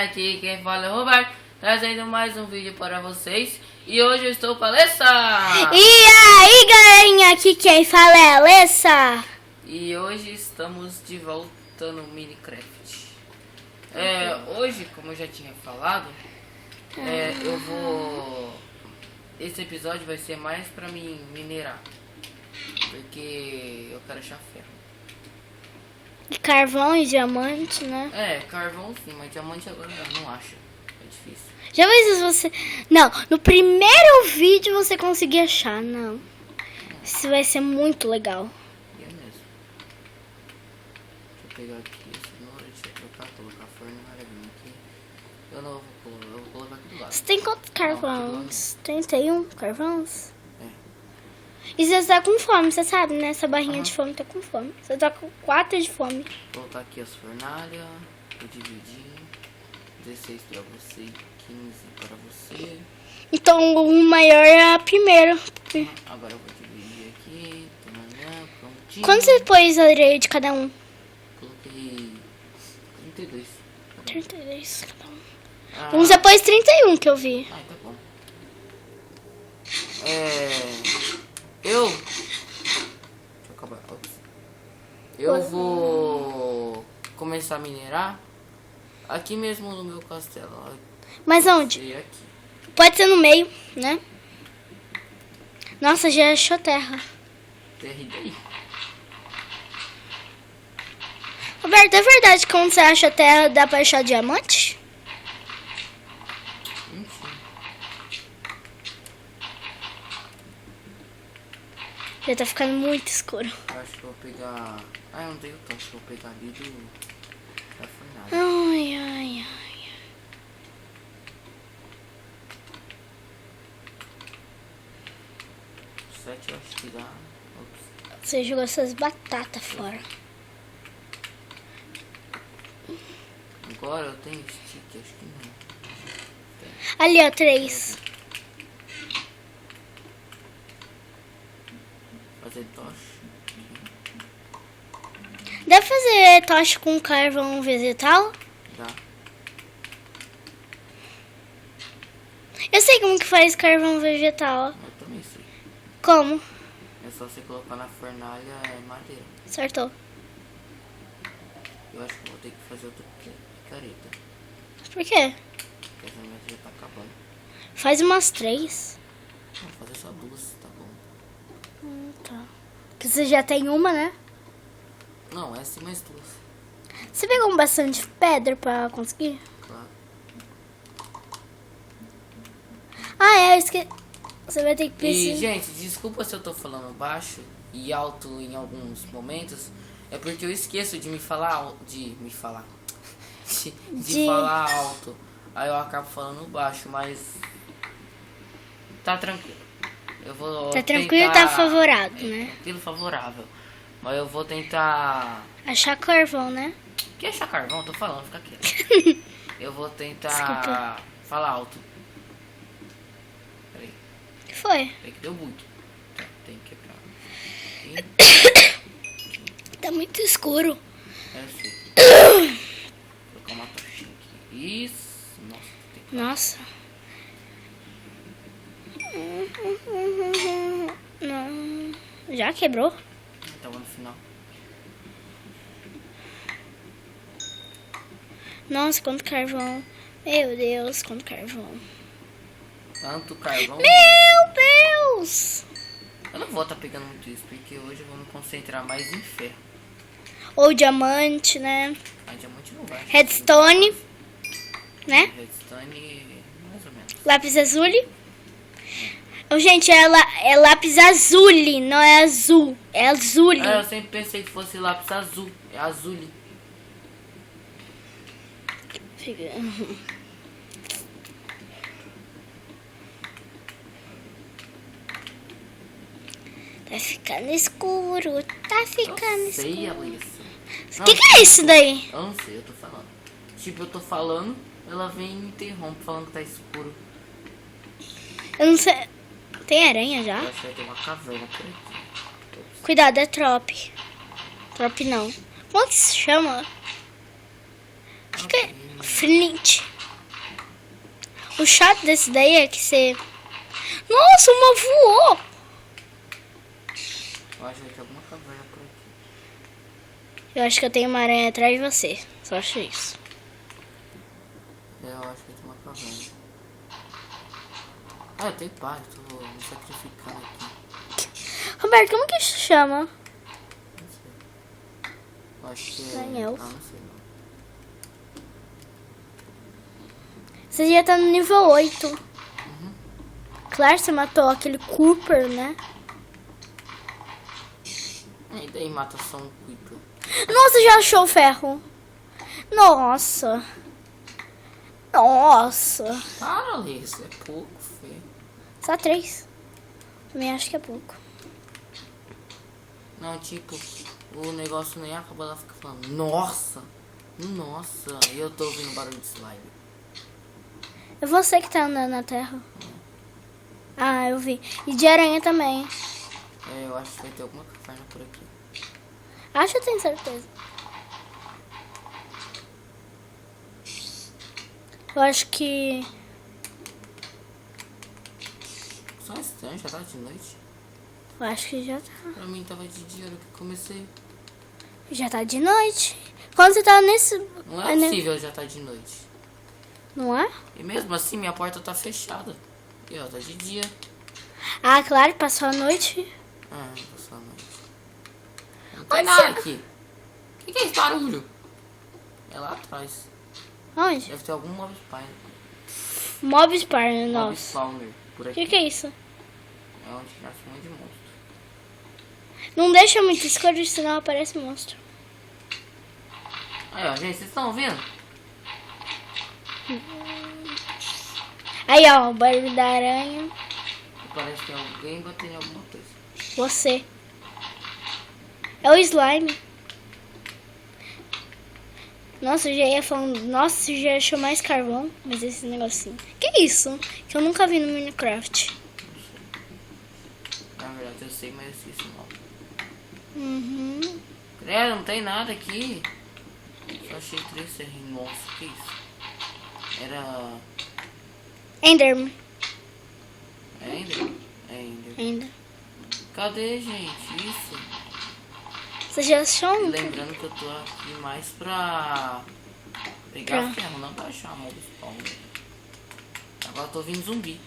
aqui quem fala é o Roberto, trazendo mais um vídeo para vocês. E hoje eu estou com a Alessa! E aí, galerinha, aqui quem fala é a Alessa. E hoje estamos de volta no Minecraft. Hoje, como eu já tinha falado, eu vou... Esse episódio vai ser mais pra mim minerar, porque eu quero achar ferro. E carvão e diamante, né? Carvão sim, mas diamante agora eu não acho. É difícil. Já viu se você... Não, no primeiro vídeo você conseguir achar, não. Isso vai ser muito legal. É mesmo. Deixa eu pegar aqui a cenoura, deixa eu trocar, colocar a fornalha aqui. Eu não vou colocar aqui do lado. Você tem quantos carvões? 31 carvões? É. E você tá com fome, você sabe, né? Essa barrinha de fome tá com fome. Você tá com 4 de fome. Vou colocar aqui as fornalhas, vou dividir. 16 pra você e 15 para você. Então o maior é a primeira. Agora eu vou dividir aqui. Prontinho. Quanto você pôs a areia de cada um? Coloquei 32. 32 cada um. Você pôs 31 que eu vi. Tá bom. Deixa eu acabar. Eu vou começar a minerar aqui mesmo no meu castelo. Ó. Mas onde? Aqui. Pode ser no meio, né? Nossa, já achou terra. TRD. Roberto, é verdade que quando você acha terra dá pra achar diamante? Já tá ficando muito escuro. Eu acho que eu vou pegar... eu não tenho tanto. Vou pegar ali da fornalha. Ai, ai, ai. 7 eu acho que dá. Ops. Você jogou essas batatas fora. Agora eu tenho stick, acho que não. Ali, ó, 3. Fazer tocha. Deve fazer tocha com carvão vegetal? Dá. Eu sei como que faz carvão vegetal. Eu também sei. Como? É só você colocar na fornalha madeira. Acertou. Eu acho que vou ter que fazer outra picareta. Por quê? Porque essa minha já tá acabando. Faz umas 3. Vou fazer só 2, tá bom. Tá. Porque você já tem uma, né? Não, essa e mais 2. Você pegou bastante pedra pra conseguir? Claro. Ah, eu esqueci. Você vai ter que precisar. E, gente, desculpa se eu tô falando baixo e alto em alguns momentos. É porque eu esqueço de falar alto. Aí eu acabo falando baixo, mas tá tranquilo. Eu vou Tá tranquilo, tá favorável, né? Tranquilo, favorável. Mas eu vou tentar... Achar carvão, né? Que achar carvão? Eu tô falando, fica quieto. Eu vou tentar Desculpa. falar alto. Peraí. O que foi? Peraí que deu muito. Tá, tem que quebrar. Aqui. Tá muito escuro. Assim. Vou colocar uma tochinha aqui. Isso. Nossa, tem que... Nossa. Não. Já quebrou? Tava no final. Nossa, quanto carvão. Meu Deus, quanto carvão. Tanto carvão. Meu Deus! Eu não vou estar pegando muito isso, porque hoje eu vou me concentrar mais em ferro. Ou diamante, né? A diamante não vai. Redstone, né? Redstone, mais ou menos. Lápis azul. Oh, gente, é lápis azul, não é azul. É azul. Eu sempre pensei que fosse lápis azul. É azul. Tá ficando escuro. Tá ficando Eu sei, escuro. Alessa. O que é isso daí? Eu não sei, eu tô falando. Tipo, eu tô falando, ela vem e me interrompe falando que tá escuro. Eu não sei. Tem aranha já? Eu acho que vai ter uma caverna por aqui. Cuidado, é trop. Trop não. Como que se chama? Acho que é Flint. O chato desse daí é que você... Nossa, uma voou! Eu acho que tem alguma caverna por aqui. Eu acho que eu tenho uma aranha atrás de você. Só acho isso. Eu acho que tem uma caverna. Ah, eu tenho pacto. Vou me sacrificar aqui. Roberto, como que isso chama? Não sei. Eu acho que é... Daniel. Ah, não sei não. Você já tá no nível 8. Claro, você matou aquele Cooper, né? E daí mata só um Creeper. Nossa, já achou o ferro. Nossa. Nossa. Para, Alice. É pouco, feio. Só 3. Também acho que é pouco. Não, tipo, o negócio nem acaba, ela fica falando, nossa, nossa, e eu tô ouvindo barulho de slime. É você que tá andando na terra. Ah, eu vi. E de aranha também. É, eu acho que vai ter alguma caverna por aqui. Acho que eu tenho certeza. Eu acho que... Só estranho, já tá de noite. Eu acho que já tá. Pra mim tava de dia, hora que eu comecei. Já tá de noite. Quando você tá nesse... Não é possível já tá de noite. Não é? E mesmo assim, minha porta tá fechada. E ó, tá de dia. Ah, claro, passou a noite. Ah, passou a noite. Não tem Onde nada você- aqui. O que é esse barulho? É lá atrás. Onde? Deve ter algum mob spawner. Mob Spawner, Mob nossa. spawner por O aqui. que é isso? É onde nasce um monte de monstro. Não deixa muito escuro, senão aparece monstro. Aí, ó, gente, vocês estão ouvindo? Aí, ó, o barulho da aranha. Parece que é alguém batendo em alguma coisa. Você. É o slime. Nossa, eu já ia falando... Nossa, você já achou mais carvão. Mas esse negocinho... Que é isso? Que eu nunca vi no Minecraft. Na verdade, eu sei, mas eu esqueci o nome. Uhum. Credo, não tem nada aqui. Só achei 3 serrinhos. Nossa, que isso? Era... Enderman. É Ender? É Ender. Ainda. Cadê, gente? Isso. Você já achou um? Lembrando que eu tô aqui mais pra pegar Pra- ferro, não pra achar mob spawn. Agora eu tô vindo zumbi.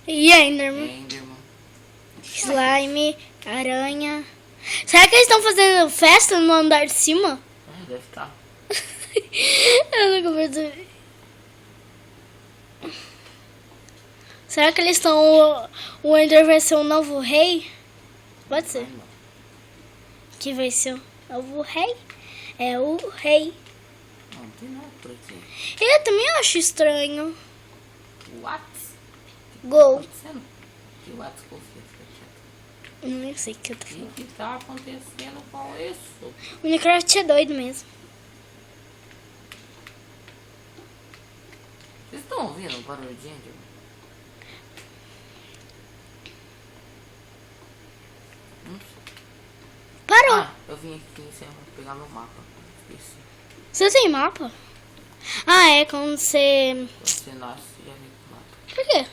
E Enderman. Enderman. Slime. Aranha. Será que eles estão fazendo festa no andar de cima? Ah, deve estar. Eu nunca percebi. Será que eles estão... O Ender vai ser o novo rei? Pode ser. Que vai ser o novo rei? É o rei. Não tem nada por aqui. Eu também acho estranho. What? Gol. Acontecendo? Que what confia? Não sei o que eu tô O falando. que tá acontecendo com isso? O Minecraft é doido mesmo. Vocês estão ouvindo o barulho de Enderman? Não sei. Parou. Ah, eu vim aqui em cima pra pegar meu mapa. Esqueci. Você tem mapa? Ah, é quando você... Você nasce e já vem com o mapa. Por quê?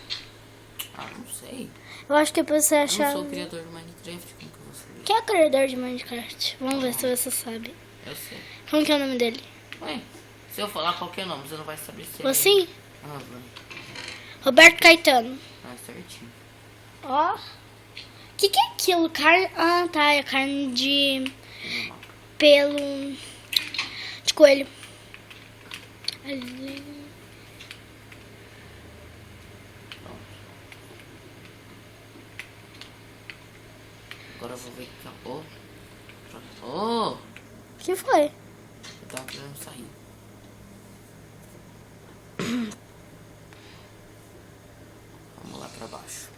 Ah, não sei. Eu acho que é pra você Eu achar... não sou o criador do Minecraft, como que eu vou saber? Quem é o criador de Minecraft? Vamos ver se você sabe. Eu sei. Como que é o nome dele? Ué, se eu falar qualquer nome, você não vai saber se Você? Ah, vai. Roberto Caetano. Ah, certinho. Ó. O que é aquilo? Carne... Ah, tá. É carne de... Meu mapa. Pelo... De coelho. Ali. Pronto. Agora eu vou ver que acabou. Oh! O que foi? Eu tava querendo sair. Vamos lá pra baixo.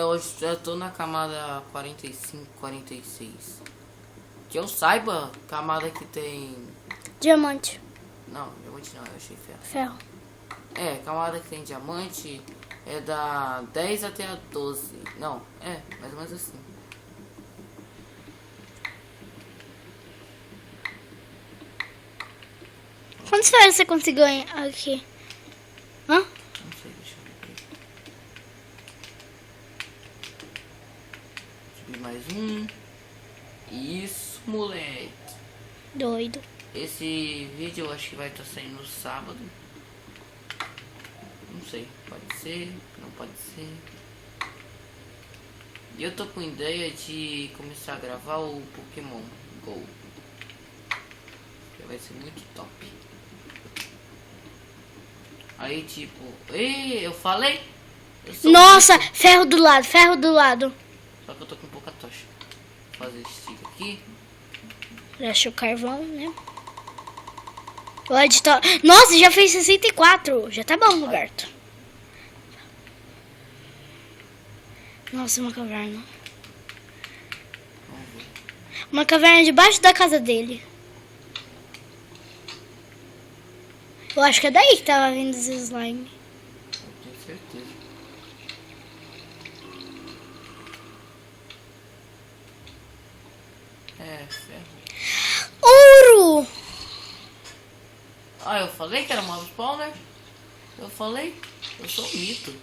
Hoje eu tô na camada 45, 46. Que eu saiba, camada que tem... Diamante. Não, diamante não, eu achei ferro. Ferro. Camada que tem diamante é da 10 até a 12. Não, mais ou menos assim. Quantas ferros você conseguiu aqui? Hã? Não sei, deixa eu ver aqui. Subir mais um. Isso, moleque. Doido. Esse vídeo eu acho que vai estar saindo no sábado. Não sei, pode ser, não pode ser. E eu tô com ideia de começar a gravar o Pokémon Go. Que vai ser muito top. Aí tipo, ei, eu falei? Eu sou Nossa, muito... ferro do lado, ferro do lado. Só que eu tô com pouca tocha. Vou fazer esse stick aqui. Deixa o carvão, né? Pode tá... Nossa, já fez 64. Já tá bom, Roberto. Nossa, uma caverna. Vamos ver. Uma caverna debaixo da casa dele. Eu acho que é daí que tava vindo os slime. Eu tenho certeza. É, ferro. Ouro! Ah, eu falei que era mob spawner? Eu falei? Eu sou um mito.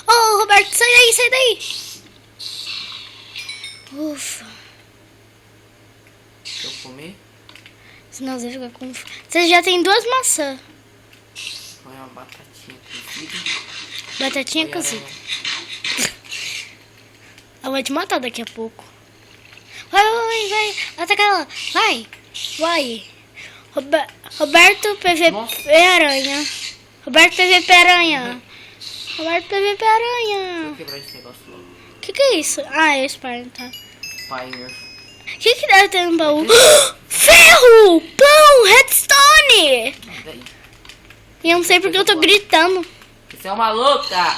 Oh, Roberto, sai daí, sai daí. Ufa. Se eu comer, Senão você fica com... Você já tem 2 maçãs. põe uma batatinha cozida. Batatinha Põe cozida. aranha. Ela vai te matar daqui a pouco. Vai. Ataca ela. Vai. Roberto PVP Nossa. aranha. Roberto PVP aranha. Roberto PVP aranha. Vou quebrar esse negócio logo. Que é isso? Ah, é Spire, tá. Pioneer. Que deve ter no baú? Ferro! Pão! Redstone! Não, daí. E eu não sei porque eu tô gritando. Você é uma louca!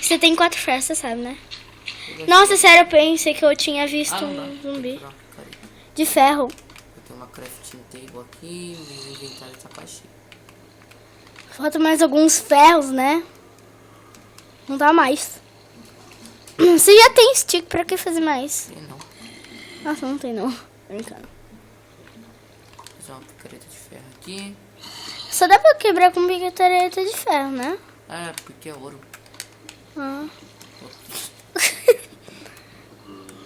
Você tem 4 ferros, você sabe, né? Nossa, sério, eu pensei que eu tinha visto Ah, não um dá. Tem que zumbi tirar uma picareta. de ferro. Eu tenho uma crafting table aqui, meu inventário tá quase cheio. Falta mais alguns ferros, né? Não dá mais. Você já tem stick, pra que fazer mais? Tem não. Nossa, não tem não. Brincando. Vou fazer uma picareta de ferro aqui. Só dá pra quebrar com picareta de ferro, né? Ah, porque é ouro. Ah.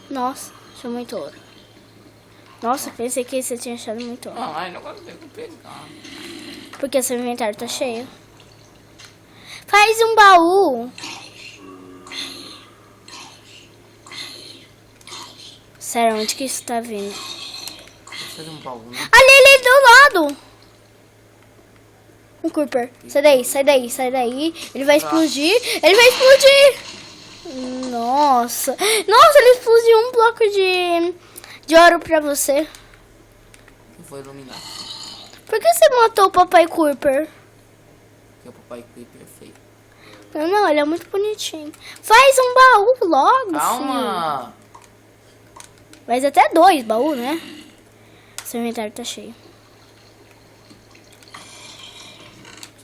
Nossa, achou muito ouro. Nossa, pensei que você tinha achado muito ouro. Ai, não consigo pegar. Porque seu inventário tá cheio. Faz um baú. Sério, onde que isso tá vindo? Vou fazer um baú, né? Ali do lado. Um Cooper. Sai daí. Ele vai explodir. Nossa, ele explodiu um bloco de ouro pra você. Eu vou iluminar. Por que você matou o Papai Cooper? Porque o papai Creeper é feio. Não, ele é muito bonitinho. Faz um baú logo, filho. Calma! Mas até 2 baús, né? Seu inventário tá cheio.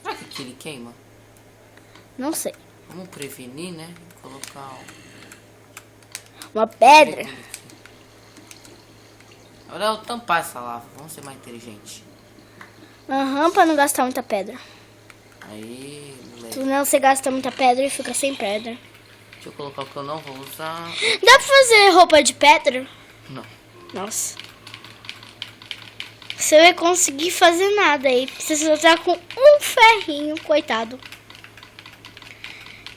Será que aqui ele queima? Não sei. Vamos prevenir, né? Colocar Uma pedra. Agora eu tampar essa lava. Vamos ser mais inteligentes. Aham, pra não gastar muita pedra. Aí, moleque. Senão você gasta muita pedra e fica sem pedra. Deixa eu colocar o que eu não vou usar. Dá pra fazer roupa de pedra? Não. Nossa. Você vai conseguir fazer nada aí. Você só tá com um ferrinho, coitado.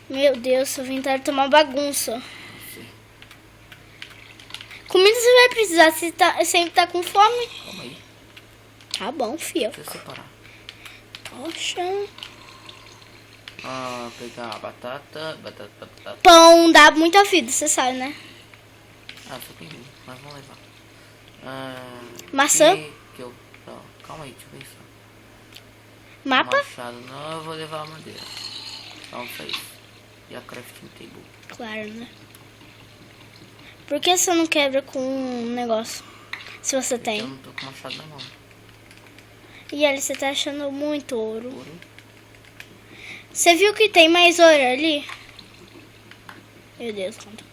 Meu Deus, seu inventário tá uma bagunça. Comida você vai precisar. Você sempre tá com fome? Calma aí. Tá bom, fio. Deixa eu separar. Poxa. Pegar a batata. Pão dá muita vida, você sabe, né? Só tem um, mas vamos levar. Maçã? Calma aí, deixa eu pensar. Mapa? Machado não, eu vou levar a madeira. Então só isso. E a crafting table. Claro, né? Por que você não quebra com um negócio? Se você Eu tem. não tô com machado na mão. E ali você tá achando muito ouro. Ouro. Você viu que tem mais ouro ali? Meu Deus, quanto.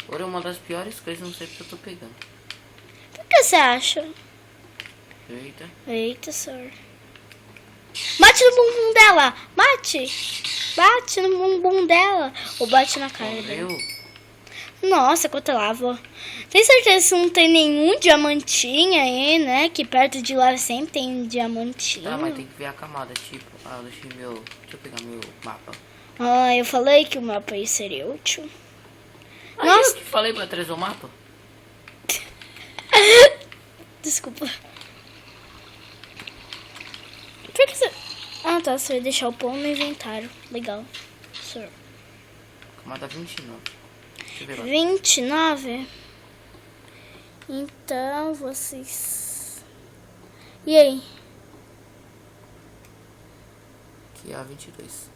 Ouro é uma das piores coisas, não sei porque eu tô pegando. que você acha? Eita. Eita, senhor. Bate no bumbum dela. Bate. Bate no bumbum dela. Ou bate na cara dela. Morreu. Nossa, quanta lava. Tem certeza que não tem nenhum diamantinho aí, né? Que perto de lá sempre tem diamantinho. Tá, mas tem que ver a camada, tipo... Ah, deixa eu pegar meu mapa. Ah, eu falei que o mapa aí seria útil. Ah, Nossa. eu que falei pra trazer o mapa? Desculpa. Por que você... Ah, tá. Você vai deixar o pão no inventário. Legal. Senhor. Camada 29. Deixa eu ver lá. 29? Então, vocês... E aí? Aqui é a 22.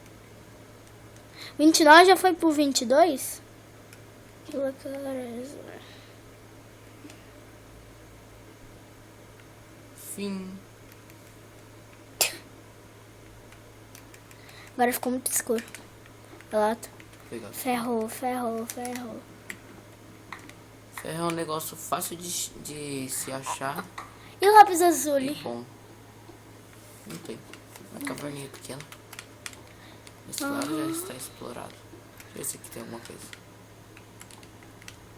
29 já foi pro 22? Que loucura. Fim. Agora ficou muito escuro. Olha lá. Pegar. Ferrou, ferrou, ferrou. Ferro é um negócio fácil de se achar E o lápis e azul? bom. Não tem. Uma caverninha pequena. Esse lado já está explorado. Deixa eu ver se aqui tem alguma coisa.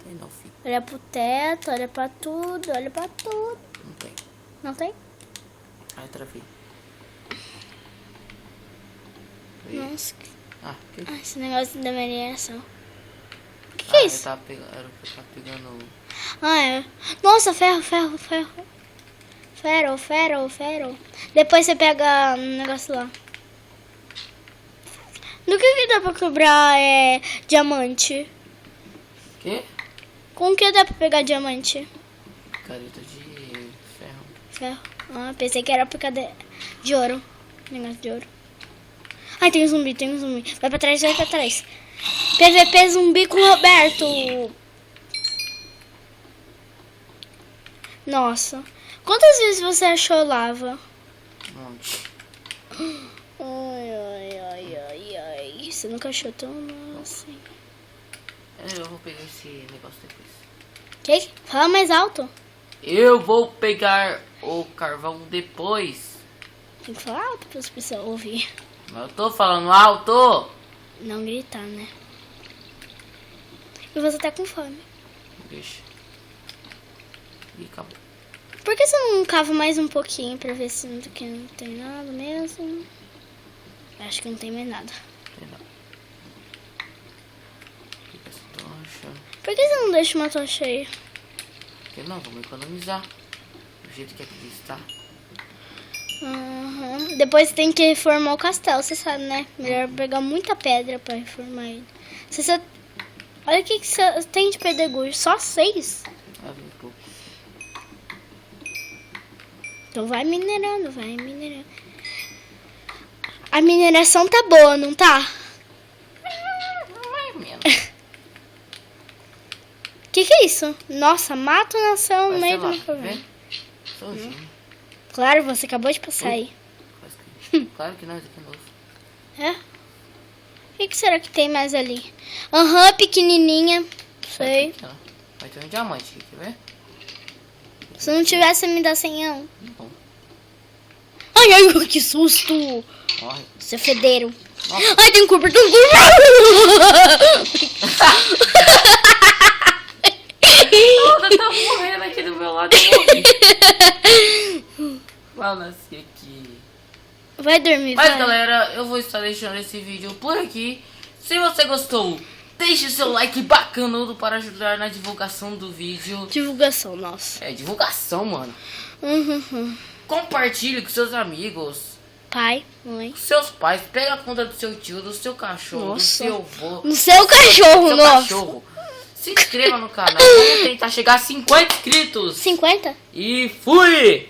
Tem não, filho. Olha pro teto, olha pra tudo, olha pra tudo. Não tem. Não tem? Ai, travei. Nossa. Ah, que... Ah, esse negócio da mineração. O que é isso? Eu tava pegando, era pra eu tava pegando... Ah, é. Nossa, ferro, ferro, ferro. Ferro, ferro, ferro. Depois você pega um negócio lá. Do que dá pra quebrar diamante? Quê? Com o que dá pra pegar diamante? Careta de ferro. Ferro. Ah, pensei que era por causa de ouro. Negócio de ouro. Ai, tem um zumbi, tem um zumbi. Vai pra trás, vai pra trás. PVP zumbi com Roberto. Nossa. Quantas vezes você achou lava? Um monte. Ai, ai, ai, ai, ai. Você nunca achou tão assim. Eu vou pegar esse negócio depois. Que? Fala mais alto. Eu vou pegar o carvão depois. Tem que falar alto para as pessoas ouvir. Mas eu tô falando alto. Não gritar, né? E você tá com fome. Deixa. E acabou. Por que você não cava mais um pouquinho pra ver se não tem nada mesmo? Acho que não tem mais nada. Tem não. Fica essa tocha. Por que você não deixa uma tocha aí? Porque não, vamos economizar. Do jeito que aqui está. Uhum. Depois tem que reformar o castelo, você sabe, né? Melhor pegar muita pedra pra reformar ele. Olha o que você tem de pedregulho. Só 6? Ah, vem um pouco. Então vai minerando, vai minerando. A mineração tá boa, não tá? Mais ou menos. Que é isso? Nossa, mato nação no Vai meio ser lá, do meu vem. Sozinho. Claro, você acabou de passar aí. Claro que não, isso aqui é novo. É? O que será que tem mais ali? Aham, pequenininha. Sei. Vai ter um diamante aqui, quer ver? Se não tivesse, me dá 100. Bom, Ai, ai, que susto. morre. Você fedeiro. Nossa. Ai, tem um Cooper, tem um Cooper. Toda tá morrendo aqui do meu lado. Vai nascer aqui. Vai dormir, Mas vai. galera, eu vou estar deixando esse vídeo por aqui. Se você gostou, deixe seu like bacanudo para ajudar na divulgação do vídeo. Divulgação, nossa. É, divulgação, mano. Uhum. Compartilhe com seus amigos, Pai, mãe. com seus pais. Pega a conta do seu tio, do seu cachorro, Nossa. do seu avô, No seu cachorro, seu nossa. cachorro. Se inscreva no canal. Vamos tentar chegar a 50 inscritos. 50? E fui!